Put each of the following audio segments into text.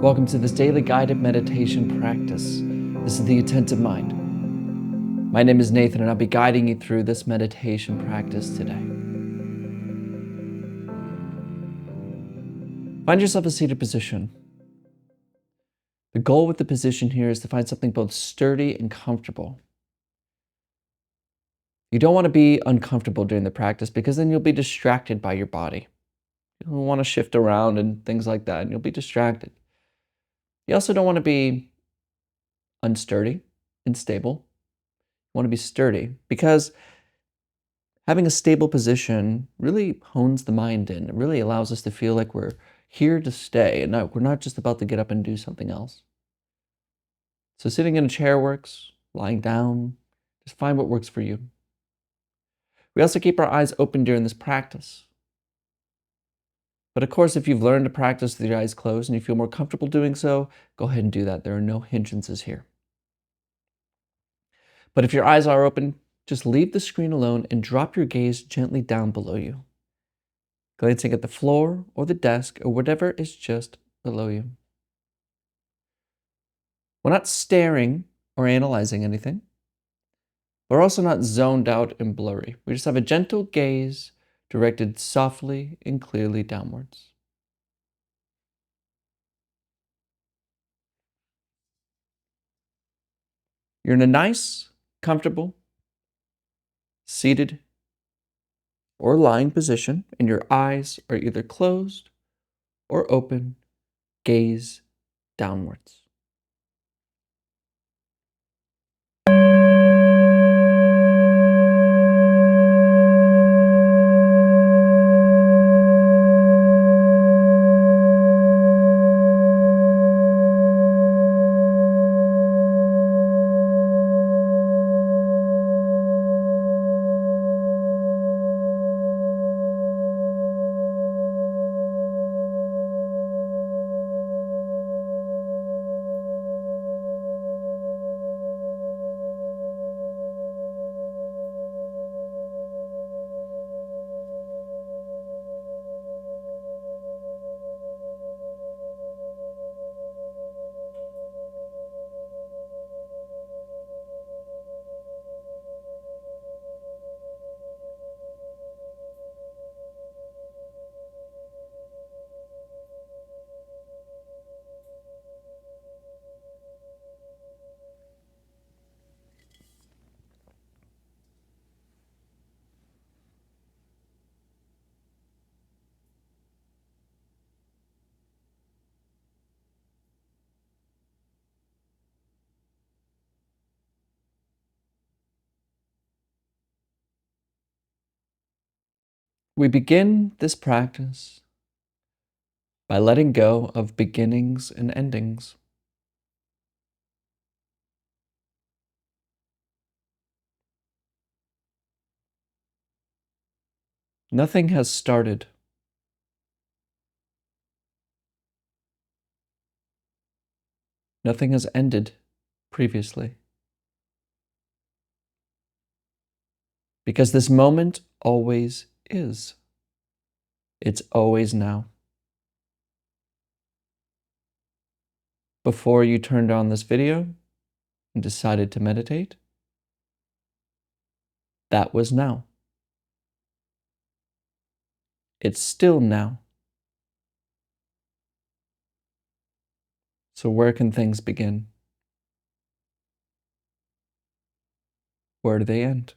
Welcome to this daily guided meditation practice. This is the Attentive Mind. My name is Nathan, and I'll be guiding you through this meditation practice today. Find yourself a seated position. The goal with the position here is to find something both sturdy and comfortable. You don't want to be uncomfortable during the practice because then you'll be distracted by your body. You'll want to shift around and things like that, and you'll be distracted. You also don't want to be unsturdy, unstable. You want to be sturdy because having a stable position really hones the mind in. It really allows us to feel like we're here to stay and we're not just about to get up and do something else. So sitting in a chair works, lying down, just find what works for you. We also keep our eyes open during this practice. But of course, if you've learned to practice with your eyes closed and you feel more comfortable doing so, go ahead and do that. There are no hindrances here. But if your eyes are open, just leave the screen alone and drop your gaze gently down below you, glancing at the floor or the desk or whatever is just below you. We're not staring or analyzing anything. We're also not zoned out and blurry. We just have a gentle gaze directed softly and clearly downwards. You're in a nice, comfortable, seated, or lying position, and your eyes are either closed or open, gaze downwards. We begin this practice by letting go of beginnings and endings. Nothing has started. Nothing has ended previously. Because this moment always is. It's always now. Before you turned on this video and decided to meditate, that was now. It's still now. So where can things begin? Where do they end?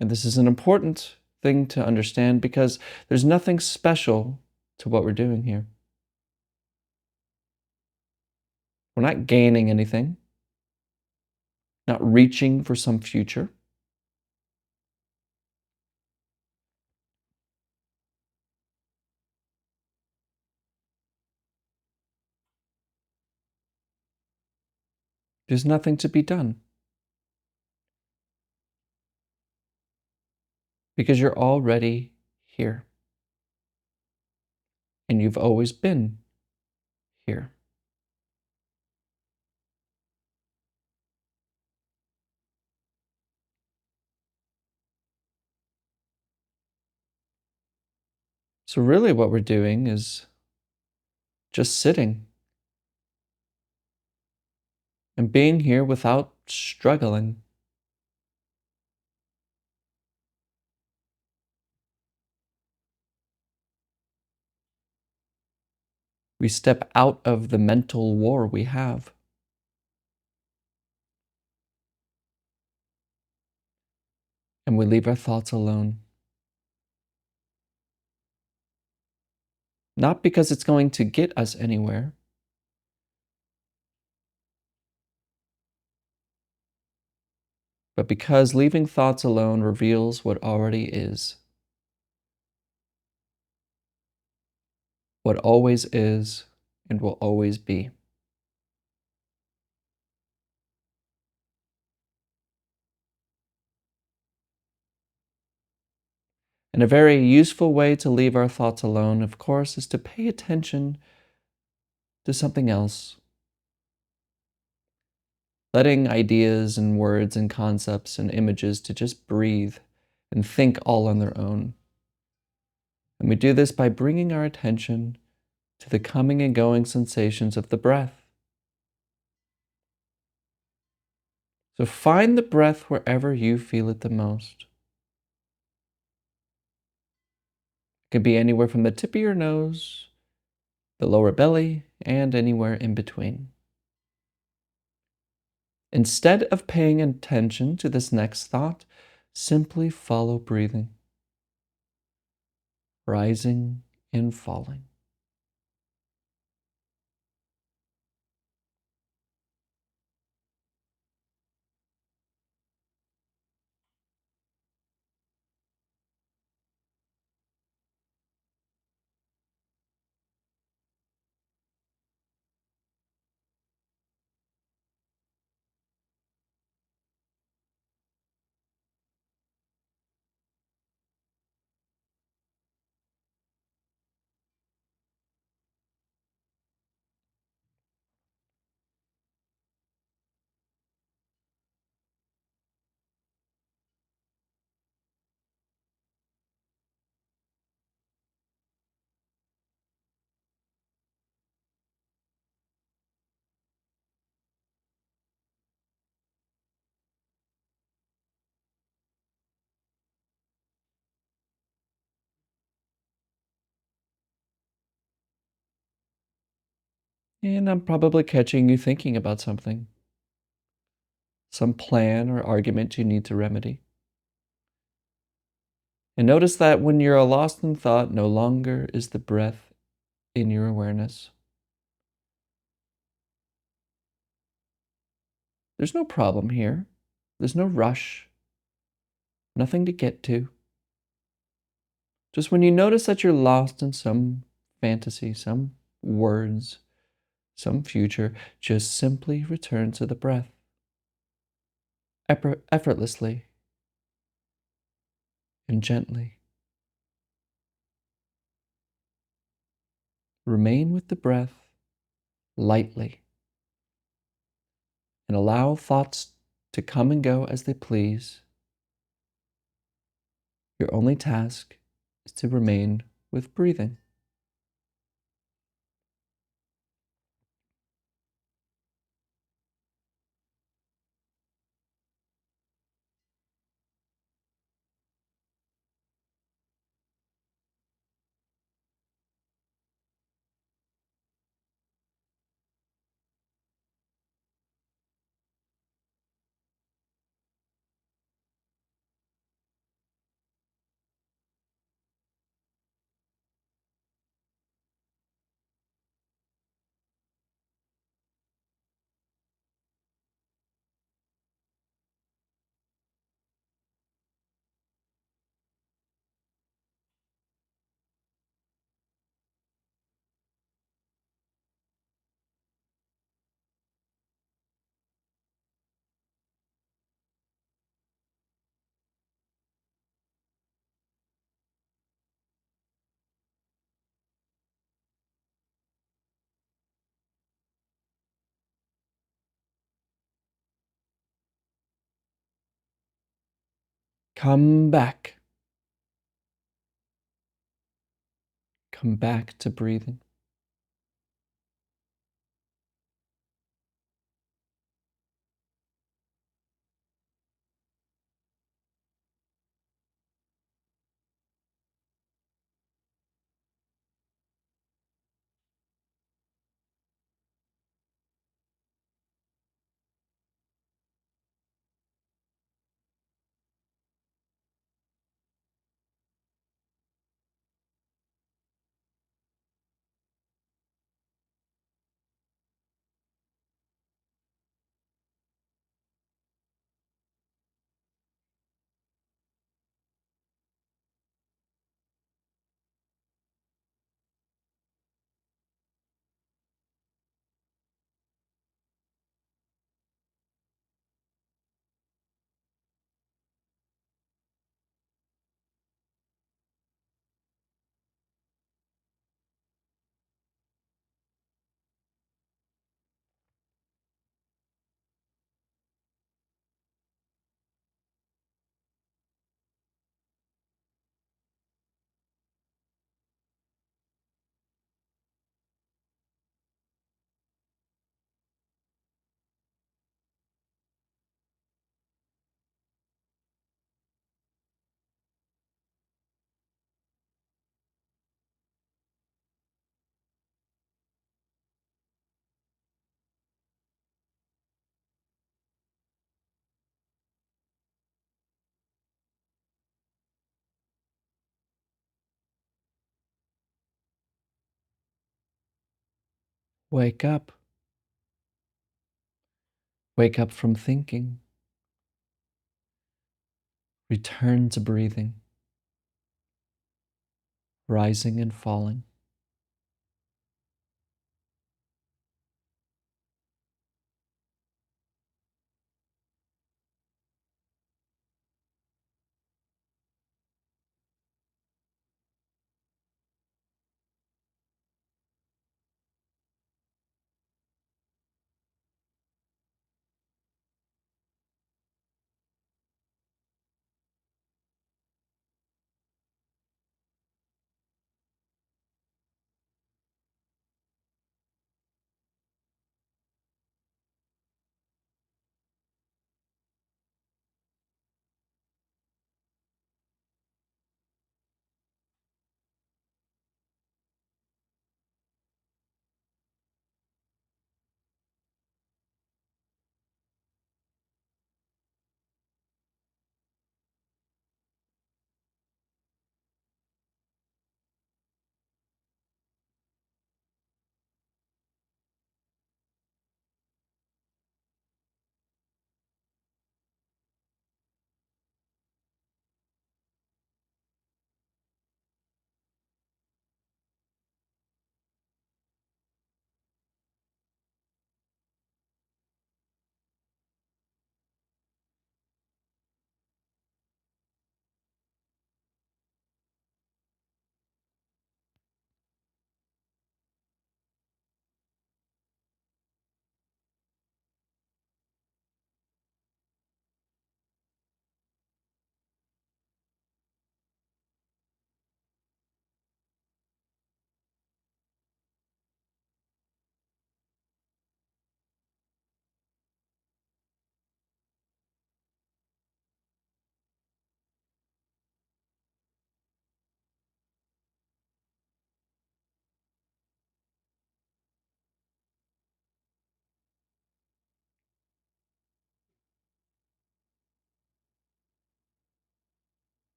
And this is an important thing to understand because there's nothing special to what we're doing here. We're not gaining anything, not reaching for some future. There's nothing to be done. Because you're already here. And you've always been here. So, really, what we're doing is just sitting and being here without struggling. We step out of the mental war we have, and we leave our thoughts alone. Not because it's going to get us anywhere, but because leaving thoughts alone reveals what already is, what always is, and will always be. And a very useful way to leave our thoughts alone, of course, is to pay attention to something else, letting ideas and words and concepts and images to just breathe and think all on their own. And we do this by bringing our attention to the coming and going sensations of the breath. So find the breath wherever you feel it the most. It could be anywhere from the tip of your nose, the lower belly, and anywhere in between. Instead of paying attention to this next thought, simply follow breathing, rising and falling. And I'm probably catching you thinking about something, some plan or argument you need to remedy. And notice that when you're lost in thought, no longer is the breath in your awareness. There's no problem here. There's no rush, nothing to get to. Just when you notice that you're lost in some fantasy, some words, some future, just simply return to the breath. Effortlessly and gently. Remain with the breath lightly and allow thoughts to come and go as they please. Your only task is to remain with breathing. Come back. Come back to breathing. Wake up. Wake up from thinking. Return to breathing, rising and falling.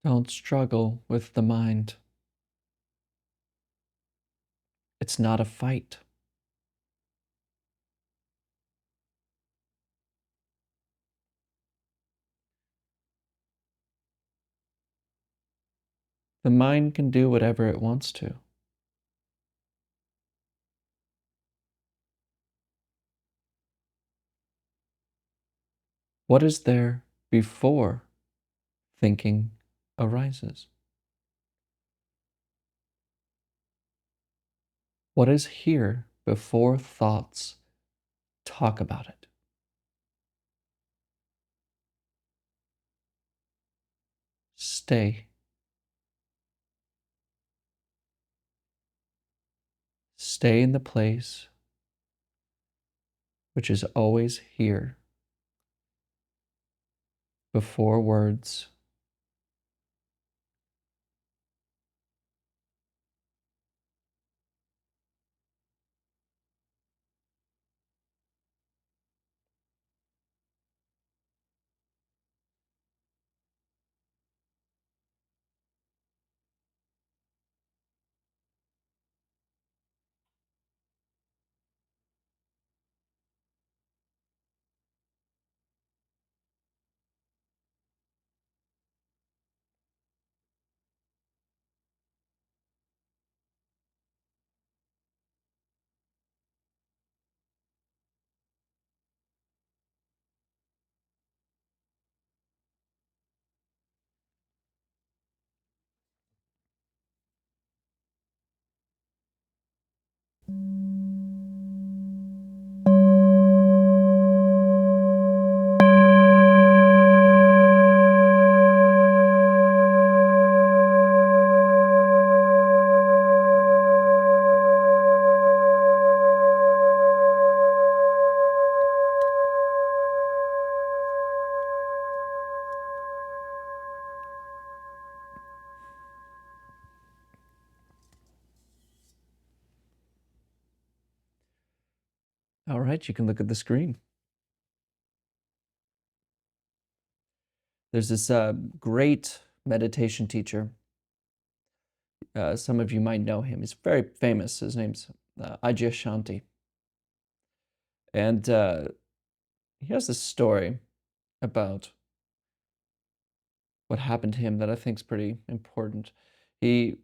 Don't struggle with the mind. It's not a fight. The mind can do whatever it wants to. What is there before thinking arises? What is here before thoughts talk about it? Stay. Stay in the place which is always here before words. All right, you can look at the screen. There's this great meditation teacher. Some of you might know him. He's very famous. His name's Shanti. And he has this story about what happened to him that I think is pretty important. He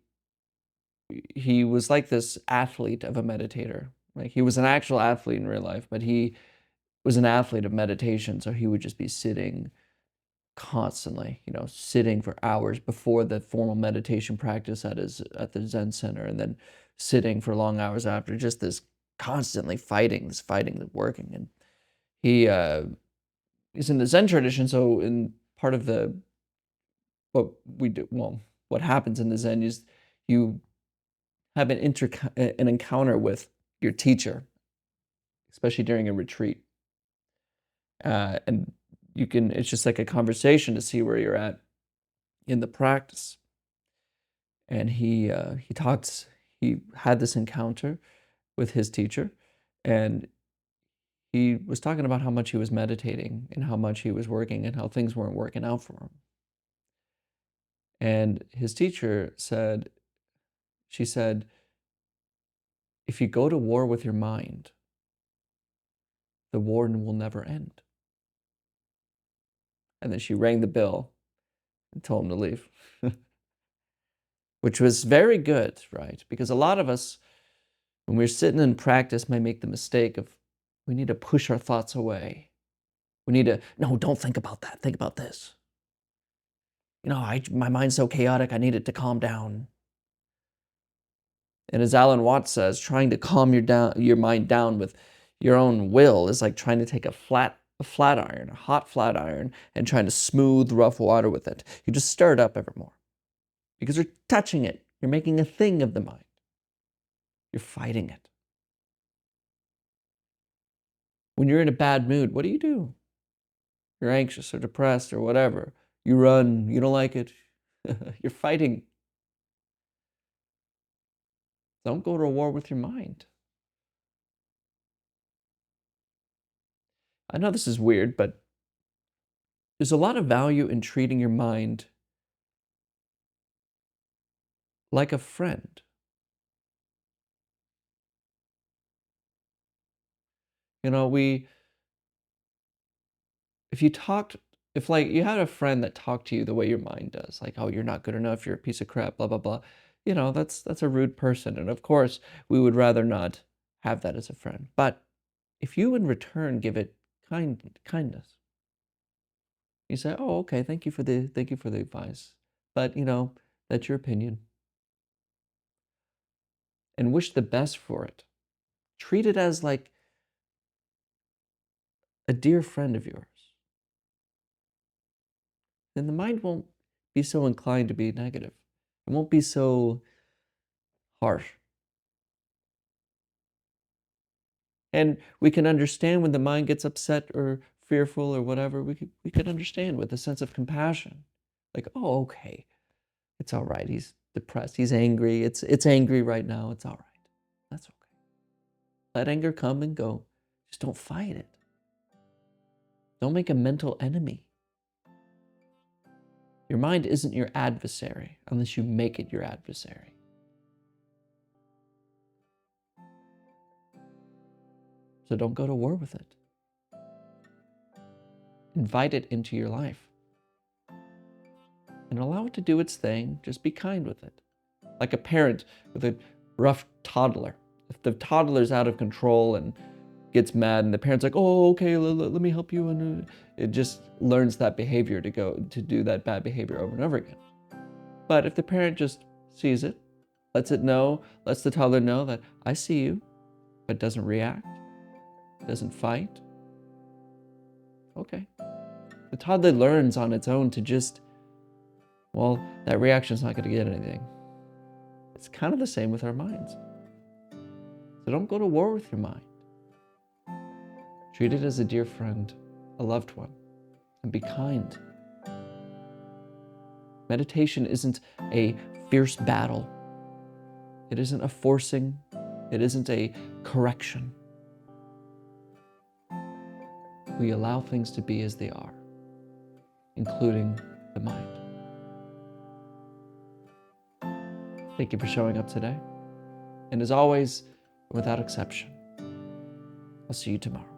he was like this athlete of a meditator. Like he was an actual athlete in real life, but he was an athlete of meditation. So he would just be sitting constantly, sitting for hours before the formal meditation practice at the Zen center, and then sitting for long hours after. Just this constantly fighting, working. And he he's in the Zen tradition, so in part of the what we do, well, what happens in the Zen is you have an encounter with your teacher, especially during a retreat, and it's just like a conversation to see where you're at in the practice. And he had this encounter with his teacher, and he was talking about how much he was meditating and how much he was working and how things weren't working out for him. And his teacher she said, if you go to war with your mind, the war will never end. And then she rang the bell and told him to leave, which was very good, right? Because a lot of us, when we're sitting in practice, may make the mistake of we need to push our thoughts away. We need to, no, don't think about that. Think about this. My mind's so chaotic, I need it to calm down. And as Alan Watts says, trying to calm your mind down with your own will is like trying to take a flat iron, a hot flat iron, and trying to smooth rough water with it. You just stir it up ever more because you're touching it. You're making a thing of the mind. You're fighting it. When you're in a bad mood, what do? You're anxious or depressed or whatever. You run, you don't like it. You're fighting. Don't go to war with your mind. I know this is weird, but there's a lot of value in treating your mind like a friend. You know, if you talked, if like you had a friend that talked to you the way your mind does, like, oh, you're not good enough, you're a piece of crap, blah, blah, blah, that's a rude person. And of course, we would rather not have that as a friend. But if you in return give it kindness, you say, oh, okay, thank you for the advice. But that's your opinion. And wish the best for it. Treat it as like a dear friend of yours. Then the mind won't be so inclined to be negative. It won't be so harsh. And we can understand when the mind gets upset or fearful or whatever, we could understand with a sense of compassion. Like, oh, okay, it's all right. He's depressed. He's angry. It's angry right now. It's all right. That's okay. Let anger come and go. Just don't fight it. Don't make a mental enemy. Your mind isn't your adversary unless you make it your adversary. So don't go to war with it. Invite it into your life and allow it to do its thing. Just be kind with it. Like a parent with a rough toddler. If the toddler's out of control and gets mad and the parent's like, oh, okay, let me help you. And it just learns that behavior to do that bad behavior over and over again. But if the parent just sees it, lets the toddler know that I see you, but doesn't react, doesn't fight, okay. The toddler learns on its own to just, well, that reaction's not going to get anything. It's kind of the same with our minds. So don't go to war with your mind. Treat it as a dear friend, a loved one, and be kind. Meditation isn't a fierce battle. It isn't a forcing. It isn't a correction. We allow things to be as they are, including the mind. Thank you for showing up today. And as always, without exception, I'll see you tomorrow.